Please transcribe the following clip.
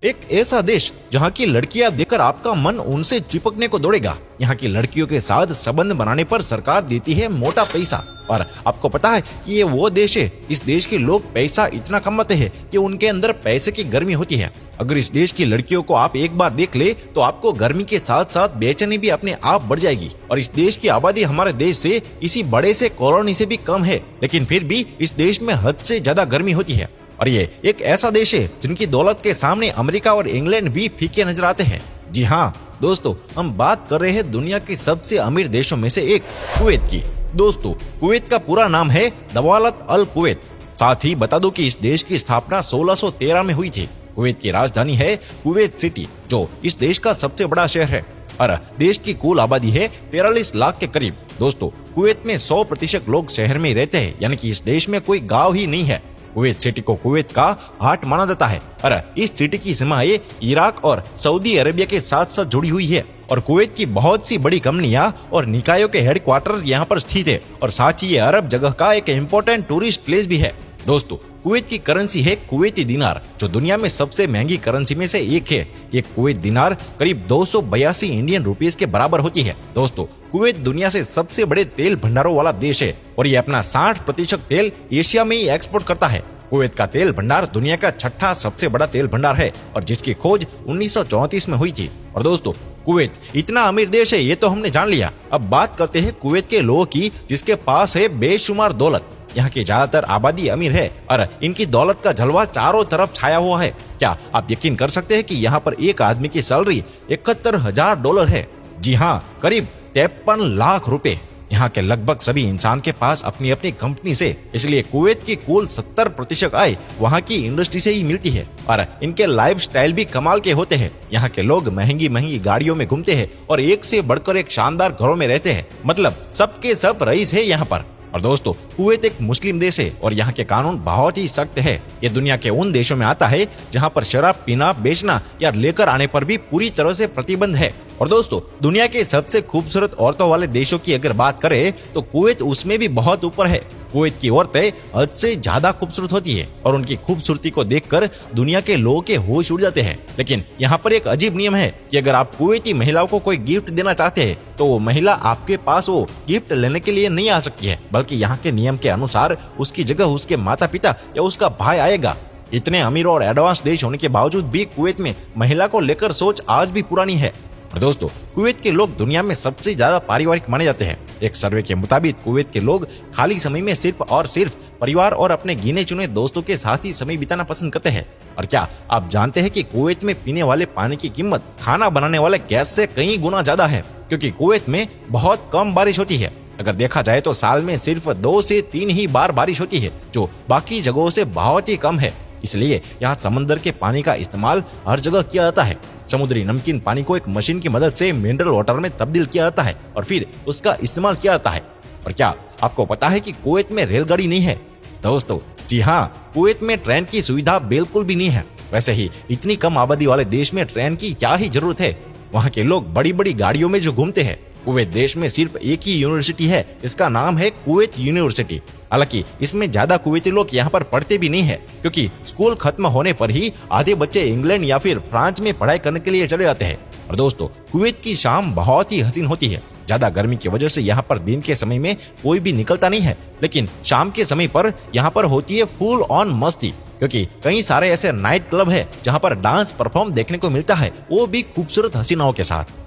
एक ऐसा देश जहाँ की लड़कियां देखकर आपका मन उनसे चिपकने को दौड़ेगा। यहाँ की लड़कियों के साथ संबंध बनाने पर सरकार देती है मोटा पैसा। और आपको पता है कि ये वो देश है, इस देश के लोग पैसा इतना कमाते हैं कि उनके अंदर पैसे की गर्मी होती है। अगर इस देश की लड़कियों को आप एक बार देख ले तो आपको गर्मी के साथ साथ बेचैनी भी अपने आप बढ़ जाएगी। और इस देश की आबादी हमारे देश से किसी बड़े से कॉलोनी से भी कम है, लेकिन फिर भी इस देश में हद से ज्यादा गर्मी होती है। और ये एक ऐसा देश है जिनकी दौलत के सामने अमेरिका और इंग्लैंड भी फीके नजर आते हैं। जी हाँ दोस्तों, हम बात कर रहे हैं दुनिया के सबसे अमीर देशों में से एक कुवैत की। दोस्तों, कुवैत का पूरा नाम है दौलत अल कुवैत। साथ ही बता दो कि इस देश की स्थापना 1613 में हुई थी। कुवैत की राजधानी है कुवैत सिटी, जो इस देश का सबसे बड़ा शहर है। और देश की कुल आबादी है 43 लाख के करीब। दोस्तों, कुवैत में 100% लोग शहर में रहते हैं, यानी कि इस देश में कोई गांव ही नहीं है। कुवैत सिटी को कुवैत का हार्ट माना जाता है और इस सिटी की सीमाएं इराक और सऊदी अरेबिया के साथ साथ जुड़ी हुई है। और कुवैत की बहुत सी बड़ी कंपनियां और निकायों के हेडक्वार्टर्स यहाँ पर स्थित है। और साथ ही ये अरब जगह का एक इम्पोर्टेंट टूरिस्ट प्लेस भी है। दोस्तों, कुवैत की करेंसी है कुवैती दिनार, जो दुनिया में सबसे महंगी करेंसी में से एक है। एक कुवैत दिनार करीब 282 इंडियन रुपीस के बराबर होती है। दोस्तों, कुवैत दुनिया से सबसे बड़े तेल भंडारों वाला देश है और ये अपना 60% तेल एशिया में ही एक्सपोर्ट करता है। कुवैत का तेल भंडार दुनिया का छठा सबसे बड़ा तेल भंडार है और जिसकी खोज 1934 में हुई थी। और दोस्तों, कुवैत इतना अमीर देश है ये तो हमने जान लिया। अब बात करते हैं कुवैत के लोगों की, जिसके पास है बेशुमार दौलत। यहाँ की ज्यादातर आबादी अमीर है और इनकी दौलत का जलवा चारों तरफ छाया हुआ है। क्या आप यकीन कर सकते हैं कि यहाँ पर एक आदमी की सैलरी $71,000 है? जी हाँ, करीब 53 लाख रुपए। यहाँ के लगभग सभी इंसान के पास अपनी अपनी कंपनी से, इसलिए कुवैत की कुल 70% आय वहाँ की इंडस्ट्री से ही मिलती है। और इनके लाइफस्टाइल भी कमाल के होते हैं। यहाँ के लोग महंगी महंगी गाड़ियों में घूमते हैं और एक से बढ़कर एक शानदार घरों में रहते हैं। मतलब सबके सब रईस है यहाँ पर। और दोस्तों, कुवैत एक मुस्लिम देश है और यहाँ के कानून बहुत ही सख्त है। ये दुनिया के उन देशों में आता है जहाँ पर शराब पीना, बेचना या लेकर आने पर भी पूरी तरह से प्रतिबंध है। और दोस्तों, दुनिया के सबसे खूबसूरत औरतों वाले देशों की अगर बात करें तो कुवैत उसमें भी बहुत ऊपर है। कुवैत की औरतें हद से ज्यादा खूबसूरत होती है और उनकी खूबसूरती को देखकर दुनिया के लोगों के होश उड़ जाते हैं। लेकिन यहाँ पर एक अजीब नियम है कि अगर आप कुवैती महिलाओं को कोई गिफ्ट देना चाहते हैं तो वो महिला आपके पास वो गिफ्ट लेने के लिए नहीं आ सकती है, बल्कि यहाँ के नियम के अनुसार उसकी जगह उसके माता पिता या उसका भाई आएगा। इतने अमीर और एडवांस देश होने के बावजूद भी कुवैत में महिला को लेकर सोच आज भी पुरानी है। और दोस्तों, कुवैत के लोग दुनिया में सबसे ज्यादा पारिवारिक माने जाते हैं। एक सर्वे के मुताबिक कुवैत के लोग खाली समय में सिर्फ और सिर्फ परिवार और अपने गिने चुने दोस्तों के साथ ही समय बिताना पसंद करते हैं। और क्या आप जानते हैं कि कुवैत में पीने वाले पानी की कीमत खाना बनाने वाले गैस से कई गुना ज्यादा है, क्योंकि कुवैत में बहुत कम बारिश होती है। अगर देखा जाए तो साल में सिर्फ 2 से 3 ही बार बारिश होती है, जो बाकी जगहों से बहुत ही कम है। इसलिए यहाँ समंदर के पानी का इस्तेमाल हर जगह किया जाता है। समुद्री नमकीन पानी को एक मशीन की मदद से मिनरल वाटर में तब्दील किया जाता है और फिर उसका इस्तेमाल किया जाता है। और क्या आपको पता है कि कुवैत में रेलगाड़ी नहीं है? दोस्तों, जी हाँ, कुवैत में ट्रेन की सुविधा बिल्कुल भी नहीं है। वैसे ही इतनी कम आबादी वाले देश में ट्रेन की क्या ही जरूरत है? वहाँ के लोग बड़ी बड़ी गाड़ियों में जो घूमते हैं। कुवैत देश में सिर्फ एक ही यूनिवर्सिटी है, इसका नाम है कुवैत यूनिवर्सिटी। हालांकि इसमें ज्यादा कुवैती लोग यहाँ पर पढ़ते भी नहीं है, क्योंकि स्कूल खत्म होने पर ही आधे बच्चे इंग्लैंड या फिर फ्रांस में पढ़ाई करने के लिए चले जाते हैं। और दोस्तों, कुवैत की शाम बहुत ही हसीन होती है। ज्यादा गर्मी की वजह से यहाँ पर दिन के समय में कोई भी निकलता नहीं है, लेकिन शाम के समय पर यहाँ पर होती है फुल ऑन मस्ती, क्योंकि कई सारे ऐसे नाइट क्लब है जहाँ पर डांस परफॉर्म देखने को मिलता है, वो भी खूबसूरत हसीनाओं के साथ।